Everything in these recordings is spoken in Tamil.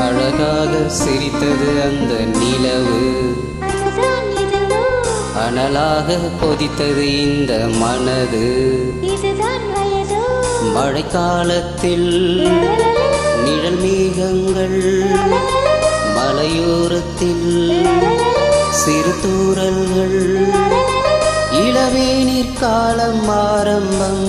அழகாக சிரித்தது அந்த நிலவு, அனலாக கொதித்தது இந்த மனது. மழைக்காலத்தில் நிழல் மேகங்கள், மலையோரத்தில் சிறு தூறல்கள், இளவேநீர் காலம் ஆரம்பம்.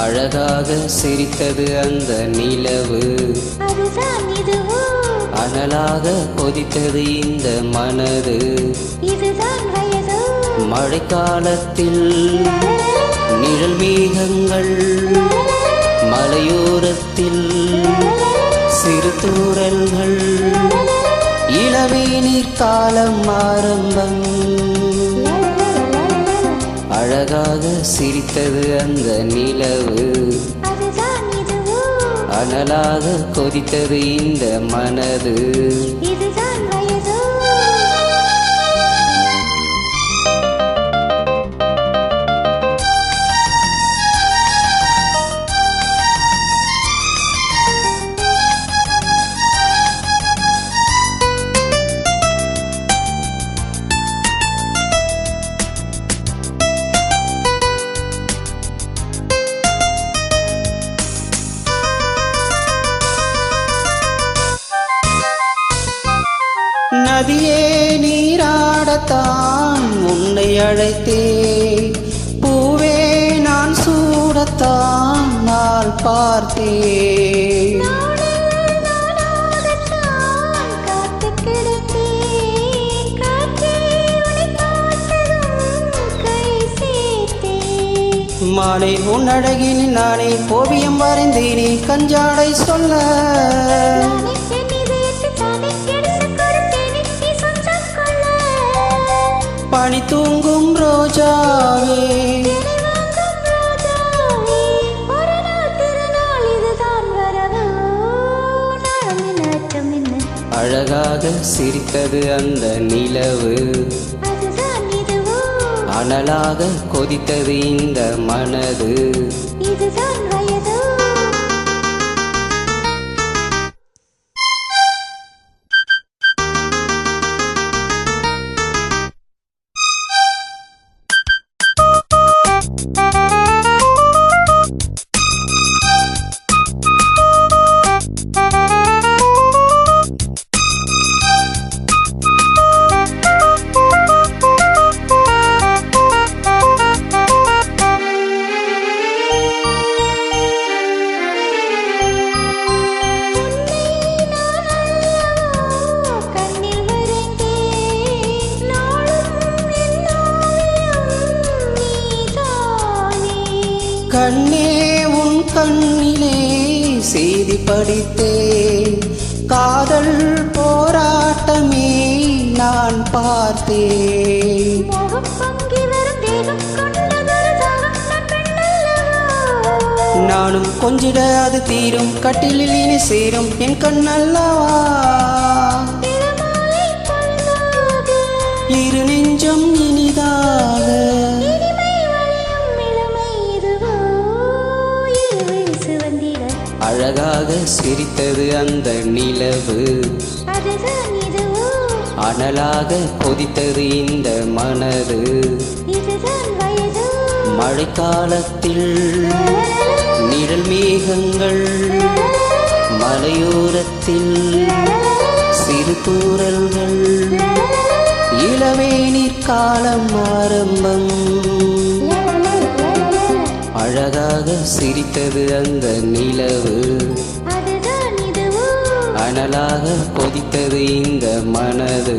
அழகாக சிரித்தது அந்த நிலவு, அனலாக கொதித்தது இந்த மனது. மழைக்காலத்தில் நிழல் மேகங்கள், மலையோரத்தில் சிறு தூறல்கள், இளவேநீர் காலம் ஆரம்பம். அழகாக சிரித்தது அந்த நிலவு, அனலாக கொதித்தது இந்த மனது. நதியே நீராடத்தான் உன்னை அழைத்தேன், பூவே நான் சூடத்தான் நாள் பார்த்தேன். மாலை உன் அழகில் நானே ஓவியம் வரைந்தேனே கஞ்சாடை சொல்ல. பனி தூங்கும் ரோஜாவே, அழகாக சிரித்தது அந்த நிலவு, அனலாக கொதித்தது இந்த மனது. கண்ணே உன் கண்ணிலே செய்தி படித்தேன், காதல் போராட்டமே நான் பார்த்தேன். நானும் கொஞ்சிட அது தீரும், கட்டிலில் இனி சேரும் என் கண்ணல்லவா. இரு நெஞ்சம் இனிதாக அழகாக சிரித்தது அந்த நிலவு, அனலாக கொதித்தது இந்த மனது. மழைக்காலத்தில் நிழல் மேகங்கள், மலையோரத்தில் சிறு தூறல்கள், இளவேநீர் காலம் ஆரம்பம். அழகாக சிரித்தது அந்த நிலவு, அனலாக கொதித்தது இந்த மனது.